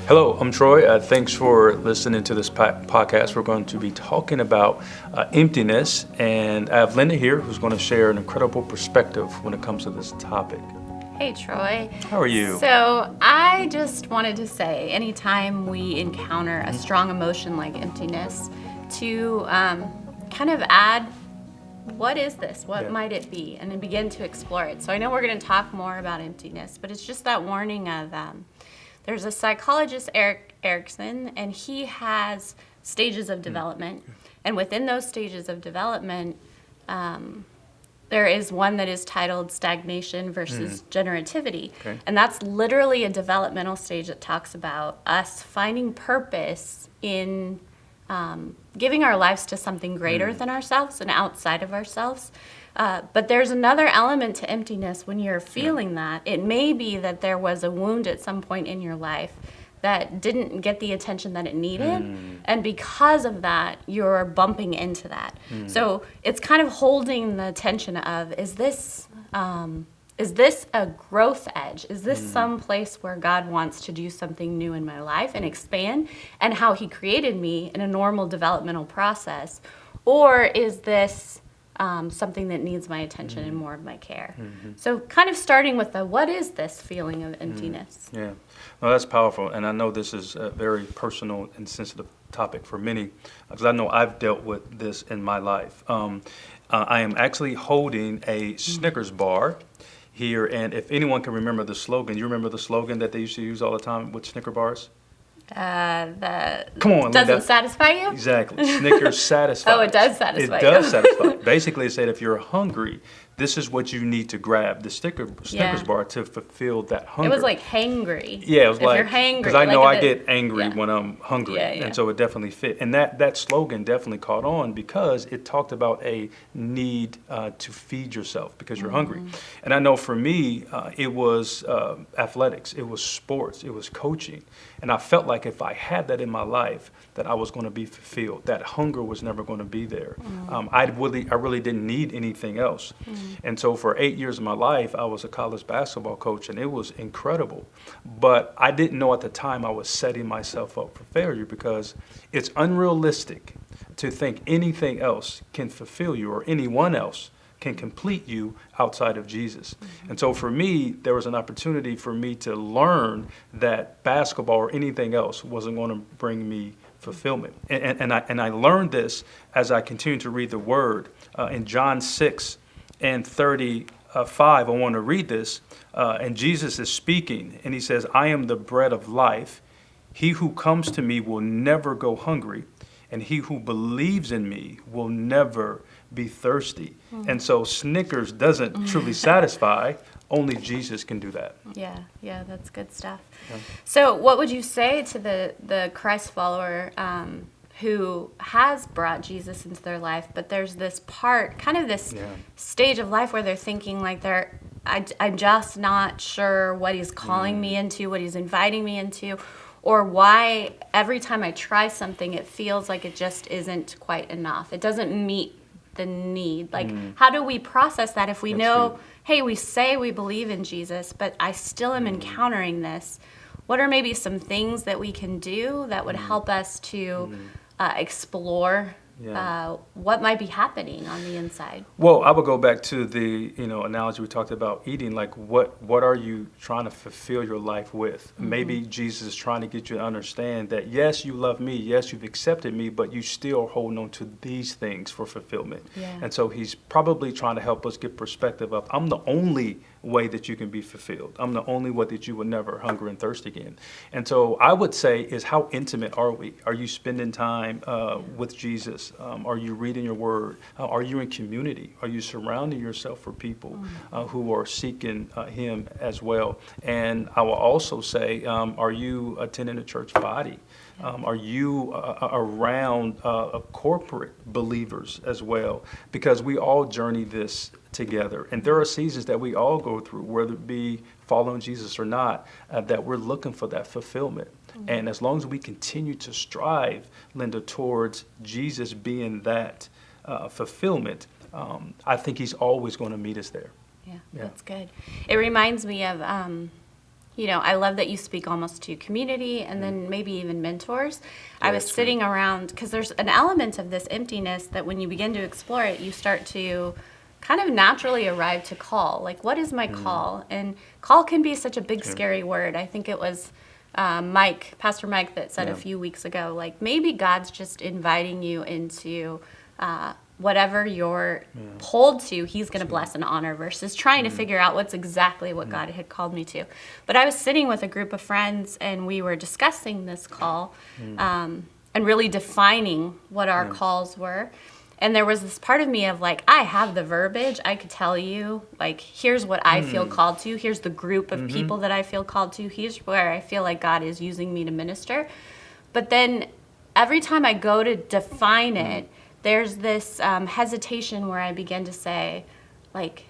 Hello, I'm Troy. Thanks for listening to this podcast. We're going to be talking about emptiness, and I have Linda here who's going to share an incredible perspective when it comes to this topic. Hey, Troy. How are you? So I just wanted to say, anytime we encounter a strong emotion like emptiness, to kind of add, what is this? What might it be? And then begin to explore it. So I know we're going to talk more about emptiness, but it's just that warning of, there's a psychologist, Erik Erikson, and he has stages of development. And within those stages of development, there is one that is titled stagnation versus generativity. Okay. And that's literally a developmental stage that talks about us finding purpose in giving our lives to something greater than ourselves and outside of ourselves. But there's another element to emptiness when you're feeling that. It may be that there was a wound at some point in your life that didn't get the attention that it needed. And because of that, you're bumping into that. So it's kind of holding the tension of, is this a growth edge? Is this some place where God wants to do something new in my life and expand and how he created me in a normal developmental process? Or is this something that needs my attention and more of my care? So kind of starting with the, what is this feeling of emptiness? Yeah, no, that's powerful. And I know this is a very personal and sensitive topic for many, because I know I've dealt with this in my life. I am actually holding a Snickers bar here, and if anyone can remember the slogan, you remember the slogan that they used to use all the time with Snicker bars? The Come on, doesn't Linda. Satisfy you? Exactly. Snickers satisfies. Oh, it does satisfy It you. does satisfy. Basically, it said if you're hungry, this is what you need to grab, the Snickers bar, to fulfill that hunger. It was like hangry. Yeah, it was if like, you're hangry. because I know like I get angry when I'm hungry, and so it definitely fit. And that slogan definitely caught on because it talked about a need to feed yourself because you're hungry. And I know for me, it was athletics, it was sports, it was coaching. And I felt like if I had that in my life, that I was going to be fulfilled. That hunger was never going to be there. I really didn't need anything else. And so for 8 years of my life, I was a college basketball coach, and it was incredible. But I didn't know at the time I was setting myself up for failure, because it's unrealistic to think anything else can fulfill you or anyone else can complete you outside of Jesus. And so for me, there was an opportunity for me to learn that basketball or anything else wasn't going to bring me fulfillment. And I learned this as I continued to read the Word. In John 6:35, I want to read this. And Jesus is speaking, and he says, "I am the bread of life. He who comes to me will never go hungry, and he who believes in me will never be thirsty." And so Snickers doesn't truly satisfy. Only Jesus can do that. Yeah, that's good stuff. Yeah. So what would you say to the Christ follower who has brought Jesus into their life, but there's this part, kind of this stage of life where they're thinking like I'm just not sure what he's calling me into, what he's inviting me into, or why every time I try something, it feels like it just isn't quite enough. It doesn't meet the need. Like, how do we process that if we know, hey, we say we believe in Jesus, but I still am encountering this? What are maybe some things that we can do that would help us to explore what might be happening on the inside? Well, I would go back to the analogy we talked about eating. Like, what are you trying to fulfill your life with? Maybe Jesus is trying to get you to understand that yes, you love me, yes, you've accepted me, but you still holding on to these things for fulfillment. And so he's probably trying to help us get perspective of, I'm the only way that you can be fulfilled. I'm the only way that you would never hunger and thirst again. And so I would say is, how intimate are we? Are you spending time with Jesus? Are you reading your word? Are you in community? Are you surrounding yourself with people who are seeking him as well? And I will also say, are you attending a church body? Are you around corporate believers as well? Because we all journey this together. And there are seasons that we all go through, whether it be following Jesus or not, that we're looking for that fulfillment. And as long as we continue to strive, Linda, towards Jesus being that fulfillment, I think he's always going to meet us there. Yeah, that's good. It reminds me of I love that you speak almost to community and then maybe even mentors. I was sitting around, because there's an element of this emptiness that when you begin to explore it, you start to kind of naturally arrive to call. Like, what is my call? And call can be such a big, scary word. I think it was Pastor Mike, that said a few weeks ago, like, maybe God's just inviting you into whatever you're pulled to, he's going to bless and honor, versus trying to figure out what's exactly what God had called me to. But I was sitting with a group of friends, and we were discussing this call and really defining what our calls were. And there was this part of me of like, I have the verbiage. I could tell you, like, here's what I feel called to. Here's the group of people that I feel called to. Here's where I feel like God is using me to minister. But then every time I go to define it, there's this hesitation where I begin to say, like,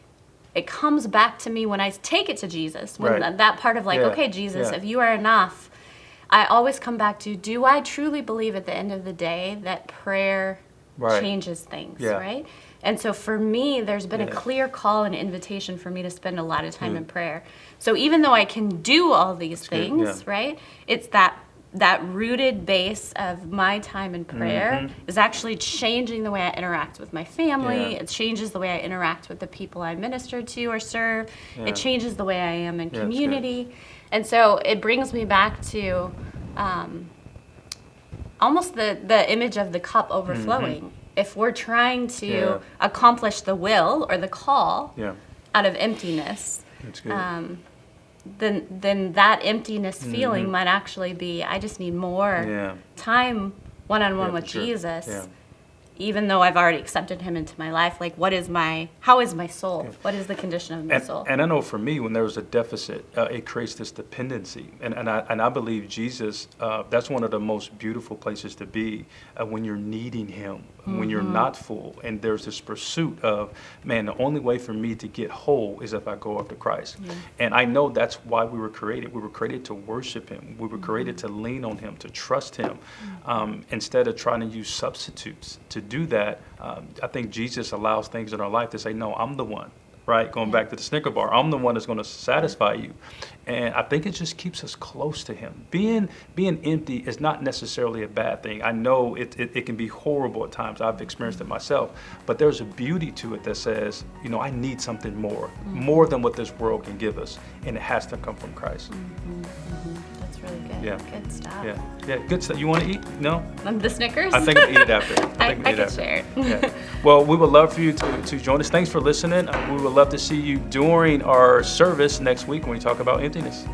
it comes back to me when I take it to Jesus. When that part of like, okay, Jesus, if you are enough, I always come back to, do I truly believe at the end of the day that prayer changes things, right? And so for me, there's been a clear call and invitation for me to spend a lot of time in prayer. So even though I can do all these things, right, it's that rooted base of my time in prayer is actually changing the way I interact with my family. It changes the way I interact with the people I minister to or serve. It changes the way I am in community. And so it brings me back to almost the image of the cup overflowing. If we're trying to accomplish the will or the call out of emptiness, That's good. then that emptiness feeling might actually be, I just need more time one-on-one with Jesus. Even though I've already accepted him into my life, like, how is my soul? What is the condition of my soul? And I know for me, when there's a deficit, it creates this dependency. And I believe Jesus, that's one of the most beautiful places to be when you're needing him, when you're not full. And there's this pursuit of, man, the only way for me to get whole is if I go up to Christ. And I know that's why we were created. We were created to worship him. We were created to lean on him, to trust him, instead of trying to use substitutes to do that. I think Jesus allows things in our life to say, no, I'm the one, right? Going back to the Snicker bar, I'm the one that's going to satisfy you. And I think it just keeps us close to him. Being empty is not necessarily a bad thing. I know it can be horrible at times. I've experienced it myself. But there's a beauty to it that says, I need something more than what this world can give us. And it has to come from Christ. That's really good. Good stuff. Yeah, good stuff. You want to eat? No? The Snickers? I think I'll eat it after. I can share it. Well, we would love for you to join us. Thanks for listening. We would love to see you during our service next week when we talk about emptiness.